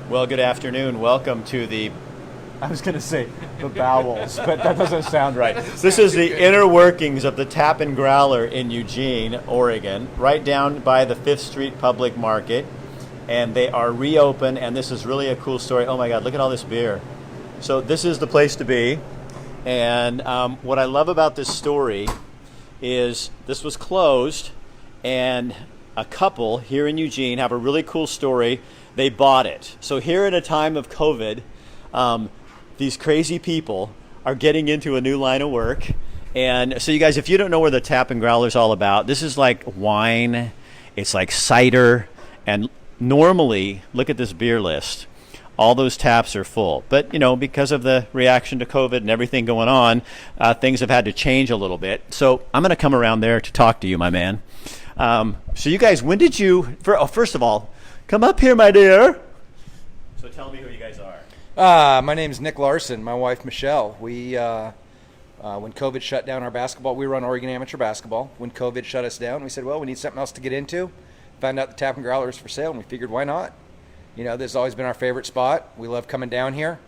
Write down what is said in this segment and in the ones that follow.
Well, good afternoon. Welcome to I was going to say the bowels, but that doesn't sound right. This is the inner workings of the Tap and Growler in Eugene, Oregon, right down by the 5th Street Public Market. And they are reopened, and this is really a cool story. Oh my God, look at all this beer. So this is the place to be. And what I love about this story is this was closed, and a couple here in Eugene have a really cool story. They bought it. So here in a time of COVID, these crazy people are getting into a new line of work. And so you guys, if you don't know where the Tap and Growler is all about, this is like wine, it's like cider, and normally, look at this beer list, all those taps are full. But, because of the reaction to COVID and everything going on, things have had to change a little bit. So I'm going to come around there to talk to you, my man. So you guys, when did you, first of all, come up here, my dear. So tell me who you guys are. My name's Nick Larson, my wife Michelle. We, when COVID shut down our basketball, we run Oregon Amateur Basketball. When COVID shut us down, we said, well, we need something else to get into. Found out the Tap and Growler is for sale, and we figured, why not? This has always been our favorite spot. We love coming down here.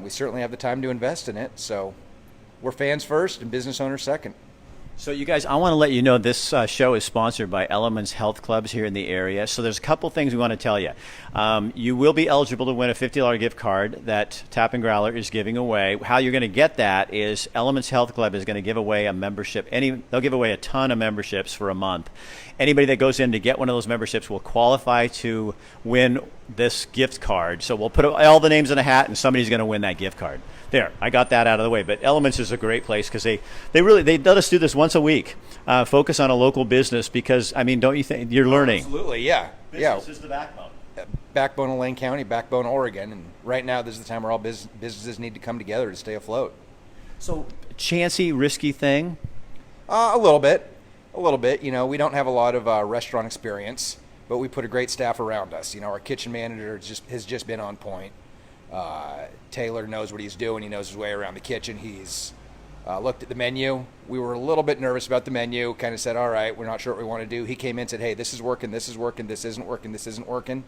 We certainly have the time to invest in it. So we're fans first and business owners second. So you guys, I want to let you know this show is sponsored by Elements Health Clubs here in the area. So there's a couple things we want to tell you. You will be eligible to win a $50 gift card that Tap and Growler is giving away. How you're going to get that is Elements Health Club is going to give away a membership. They'll give away a ton of memberships for a month. Anybody that goes in to get one of those memberships will qualify to win this gift card. So we'll put all the names in a hat, and somebody's going to win that gift card. There, I got that out of the way. But Elements is a great place because they let us do this once a week. Focus on a local business because, don't you think you're learning? Absolutely, yeah. Business is the backbone. Backbone of Lane County, backbone of Oregon. And right now, this is the time where all businesses need to come together to stay afloat. So, chancy, risky thing? A little bit. We don't have a lot of restaurant experience, but we put a great staff around us. Our kitchen manager has just been on point. Taylor knows what he's doing. He knows his way around the kitchen. He's looked at the menu. We were a little bit nervous about the menu, kind of said, all right, we're not sure what we want to do. He came in and said, hey, this is working, this isn't working, this isn't working.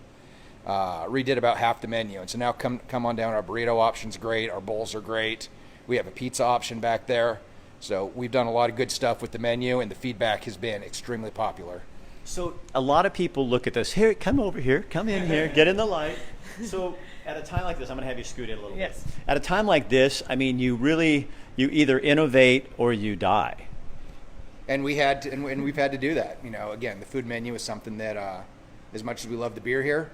Redid about half the menu. And so now come on down. Our burrito option's great. Our bowls are great. We have a pizza option back there. So we've done a lot of good stuff with the menu, and the feedback has been extremely popular. So a lot of people look at this. Here, come over here. Come in here. Get in the light. So at a time like this, I'm going to have you scoot in a little bit. At a time like this, you either innovate or you die. And we've had to do that. Again, the food menu is something that, as much as we love the beer here,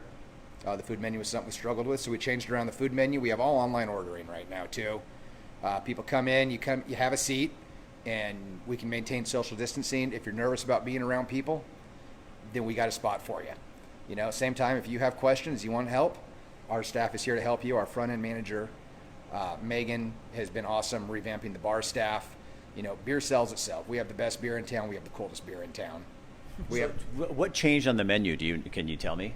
the food menu is something we struggled with. So we changed around the food menu. We have all online ordering right now too. People come in, you have a seat, and we can maintain social distancing. If you're nervous about being around people, then we got a spot for you. Same time, if you have questions, you want help, our staff is here to help you. Our front end manager, Megan, has been awesome revamping the bar staff. Beer sells itself. We have the best beer in town. We have the coldest beer in town. What changed on the menu? Can you tell me?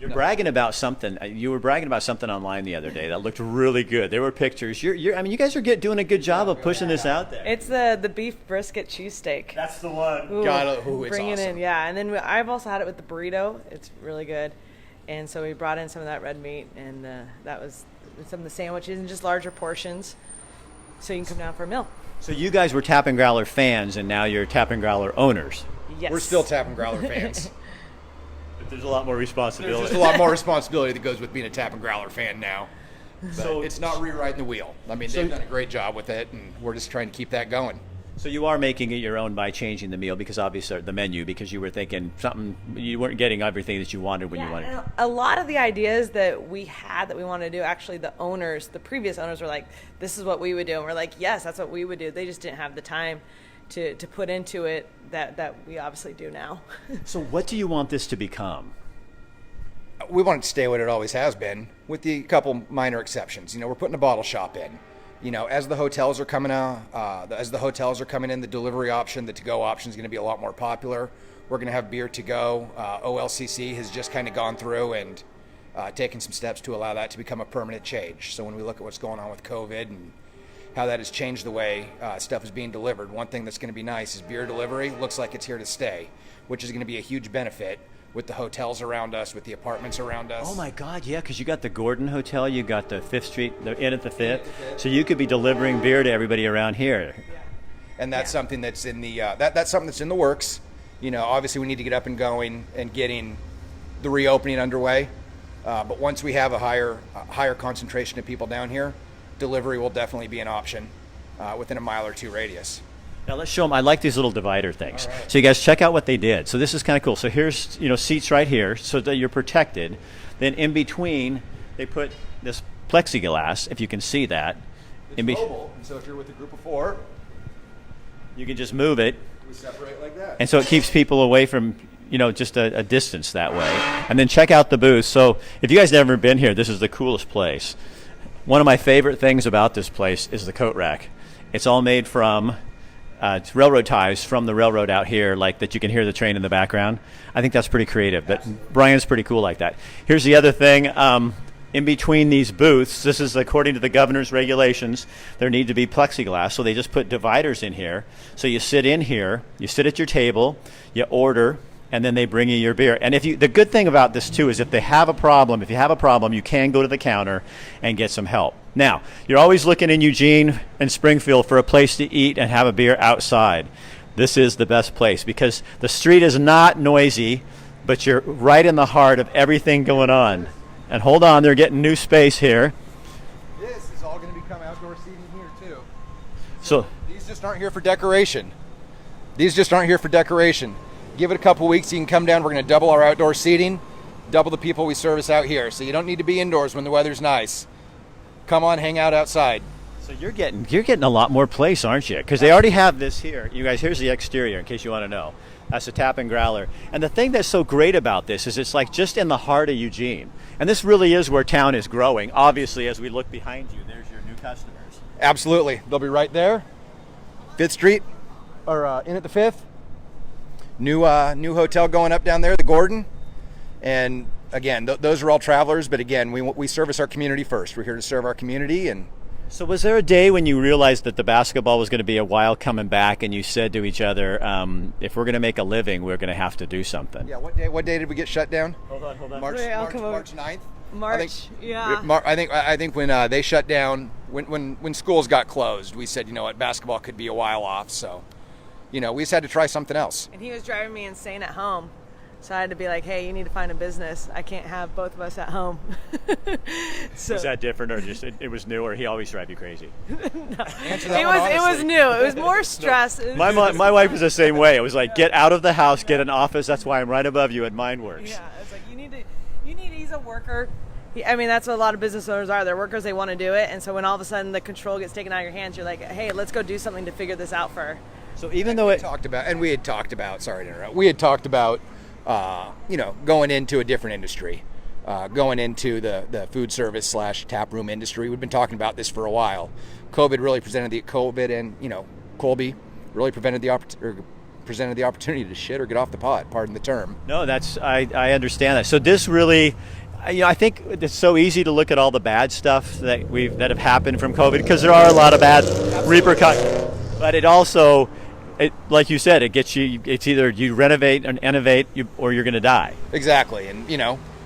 You're bragging about something. You were bragging about something online the other day that looked really good. There were pictures. You guys are doing a good job of pushing this out there. It's the beef brisket cheesesteak. That's the one. It's bring it in, yeah. And then I've also had it with the burrito. It's really good. And so we brought in some of that red meat, and that was some of the sandwiches and just larger portions, so you can come down for a meal. So you guys were Tap and Growler fans, and now you're Tap and Growler owners. Yes. We're still Tap and Growler fans. There's a lot more responsibility. There's just a lot more responsibility that goes with being a Tap and Growler fan now. So it's not rewriting the wheel. They've done a great job with it, and we're just trying to keep that going. So you are making it your own by changing the meal because obviously the menu, because you were thinking something, you weren't getting everything that you wanted when you wanted. And a lot of the ideas that we had that we wanted to do, actually the previous owners were like, this is what we would do. And we're like, yes, that's what we would do. They just didn't have the time to put into it that we obviously do now. So what do you want this to become? We want it to stay what it always has been, with the couple minor exceptions. We're putting a bottle shop in. As the hotels are coming out, the delivery option, the to-go option is going to be a lot more popular. We're going to have beer to go. OLCC has just kind of gone through and taken some steps to allow that to become a permanent change. So when we look at what's going on with COVID and how that has changed the way stuff is being delivered, one thing that's going to be nice is beer delivery looks like it's here to stay, which is going to be a huge benefit with the hotels around us, with the apartments around us. Oh my God, yeah, because you got the Gordon Hotel, you got the Fifth Street, the Inn at the Fifth, so you could be delivering beer to everybody around here. And that's something that's in the that's something that's in the works. Obviously we need to get up and going and getting the reopening underway. But once we have a higher concentration of people down here, delivery will definitely be an option within a mile or two radius. Now let's show them. I like these little divider things. Right. So you guys check out what they did. So this is kind of cool. So here's seats right here, so that you're protected. Then in between, they put this plexiglass, if you can see that. It's mobile, and so if you're with a group of 4, you can just move it. We separate like that. And so it keeps people away from just a distance that way. And then check out the booth. So if you guys never been here, this is the coolest place. One of my favorite things about this place is the coat rack. It's all made from it's railroad ties from the railroad out here, like that you can hear the train in the background. I think that's pretty creative, but Brian's pretty cool like that. Here's the other thing. In between these booths, this is according to the governor's regulations, there need to be plexiglass, so they just put dividers in here. So you sit in here, you sit at your table, you order, and then they bring you your beer. And the good thing about this too is if you have a problem, you can go to the counter and get some help. Now, you're always looking in Eugene and Springfield for a place to eat and have a beer outside. This is the best place because the street is not noisy, but you're right in the heart of everything going on. And hold on, they're getting new space here. This is all going to become outdoor seating here too. So these just aren't here for decoration. Give it a couple weeks, you can come down. We're going to double our outdoor seating, double the people we service out here. So you don't need to be indoors when the weather's nice. Come on, hang out outside. So you're getting a lot more place, aren't you? Because they already have this here. You guys, here's the exterior in case you want to know. That's the Tap and Growler. And the thing that's so great about this is it's like just in the heart of Eugene. And this really is where town is growing. Obviously, as we look behind you, there's your new customers. Absolutely. They'll be right there. 5th Street, or Inn at the 5th. New hotel going up down there, the Gordon. And again, those are all travelers. But again, we service our community first. We're here to serve our community. And so was there a day when you realized that the basketball was going to be a while coming back and you said to each other, if we're going to make a living, we're going to have to do something? Yeah, what day did we get shut down? Hold on. March 9th? I think when they shut down, when schools got closed, we said, basketball could be a while off. So, we just had to try something else. And he was driving me insane at home. So I had to be like, hey, you need to find a business. I can't have both of us at home. So, was that different or just it was new or he always drive you crazy? No. It was new. It was more stress. My wife was the same way. It was like, get out of the house, get an office. That's why I'm right above you at MindWorks. Yeah, it's like he's a worker. That's what a lot of business owners are. They're workers. They want to do it. And so when all of a sudden the control gets taken out of your hands, you're like, hey, let's go do something to figure this out for her. So even though we had talked about going into a different industry, going into the food service / tap room industry. We've been talking about this for a while. COVID and Colby really presented the opportunity to shit or get off the pot. Pardon the term. No, I understand that. So this really, I think it's so easy to look at all the bad stuff that have happened from COVID because there are a lot of bad repercussions. But it also, like you said, it gets you. It's either you renovate and innovate, or you're going to die. Exactly, and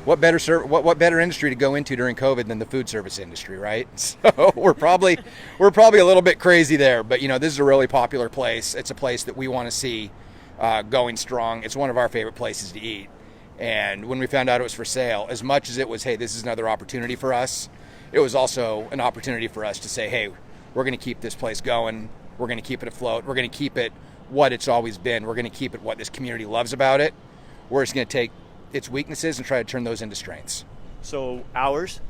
what better industry to go into during COVID than the food service industry, right? So we're probably a little bit crazy there, but this is a really popular place. It's a place that we want to see going strong. It's one of our favorite places to eat. And when we found out it was for sale, as much as it was, hey, this is another opportunity for us, it was also an opportunity for us to say, hey, we're going to keep this place going. We're going to keep it afloat. We're going to keep it what it's always been. We're going to keep it what this community loves about it. We're just going to take its weaknesses and try to turn those into strengths. So hours?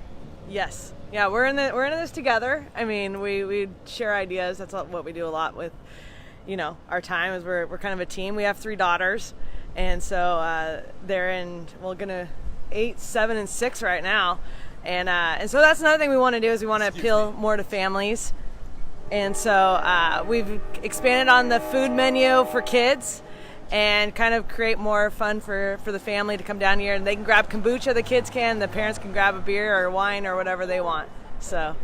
Yes. Yeah, we're in this together. We share ideas. That's what we do a lot with, our time is we're kind of a team. We have 3 daughters, and so they're in 8, 7, and 6 right now, and so that's another thing we want to do is we want to appeal more to families. And so we've expanded on the food menu for kids and kind of create more fun for the family to come down here. And they can grab kombucha, the kids can. The parents can grab a beer or wine or whatever they want. So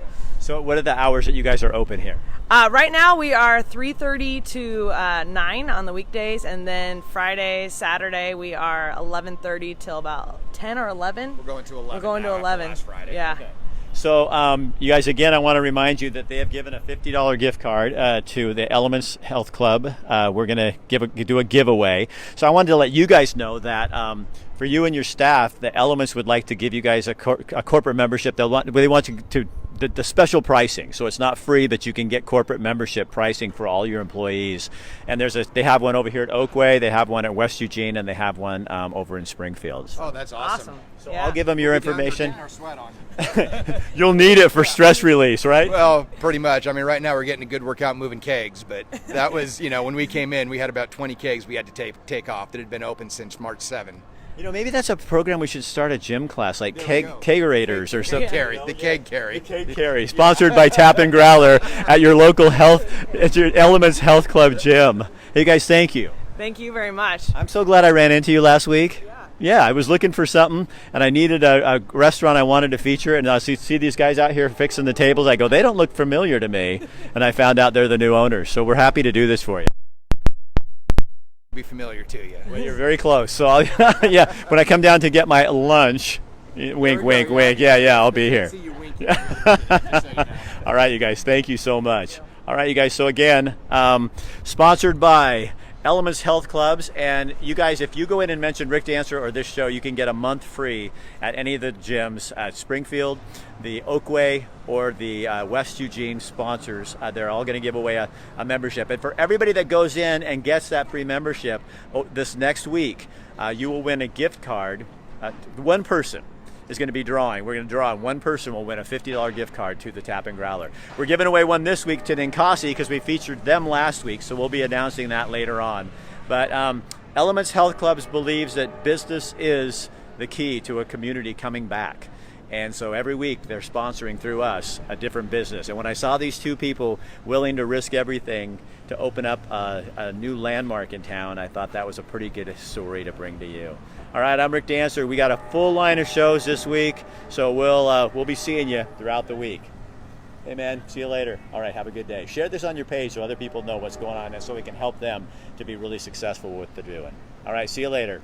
So what are the hours that you guys are open here? Right now we are 3:30 to 9 on the weekdays, and then Friday, Saturday we are 11:30 till about 10 or 11. We're going to 11. We're going now to after 11. last Friday. Yeah. Okay. So, you guys, again, I want to remind you that they have given a $50 gift card to the Elements Health Club. We're going to do a giveaway. So I wanted to let you guys know that for you and your staff, the Elements would like to give you guys a corporate membership. They want you to the special pricing, so it's not free, but you can get corporate membership pricing for all your employees. And they have one over here at Oakway, they have one at West Eugene, and they have one over in Springfield. So, Oh, that's awesome. so Yeah. I'll give them your We'll be down there information. getting our sweat on. You'll need it for stress release, right? Well, pretty much. I mean, right now we're getting a good workout moving kegs, but that was, when we came in, we had about 20 kegs we had to take off that had been open since March 7. Maybe that's a program we should start a gym class, like There we go. kegerators or something. The keg carry. Keg carry, sponsored by Tap and Growler at your local at your Elements Health Club gym. Hey guys, thank you. Thank you very much. I'm so glad I ran into you last week. Yeah, I was looking for something, and I needed a restaurant I wanted to feature, and I see these guys out here fixing the tables. I go, they don't look familiar to me, and I found out they're the new owners. So we're happy to do this for you. Be familiar to you. Well, you're very close. So yeah, when I come down to get my lunch, wink, wink, wink. Yeah, I'll be here. See you winking. All right, you guys, thank you so much. All right, you guys, so again, sponsored by Elements Health Clubs, and you guys, if you go in and mention Rick Dancer or this show, you can get a month free at any of the gyms at Springfield, the Oakway, or the West Eugene sponsors. They're all going to give away a membership. And for everybody that goes in and gets that free membership this next week, you will win a gift card. One person is going to be drawing. We're going to draw, and one person will win a $50 gift card to the Tap and Growler. We're giving away one this week to Ninkasi because we featured them last week, so we'll be announcing that later on. But Elements Health Clubs believes that business is the key to a community coming back. And so every week they're sponsoring through us a different business. And when I saw these two people willing to risk everything to open up a new landmark in town, I thought that was a pretty good story to bring to you. All right, I'm Rick Dancer. We got a full line of shows this week, so we'll be seeing you throughout the week. Hey man, see you later. All right, have a good day. Share this on your page so other people know what's going on and so we can help them to be really successful with what they're doing. All right, see you later.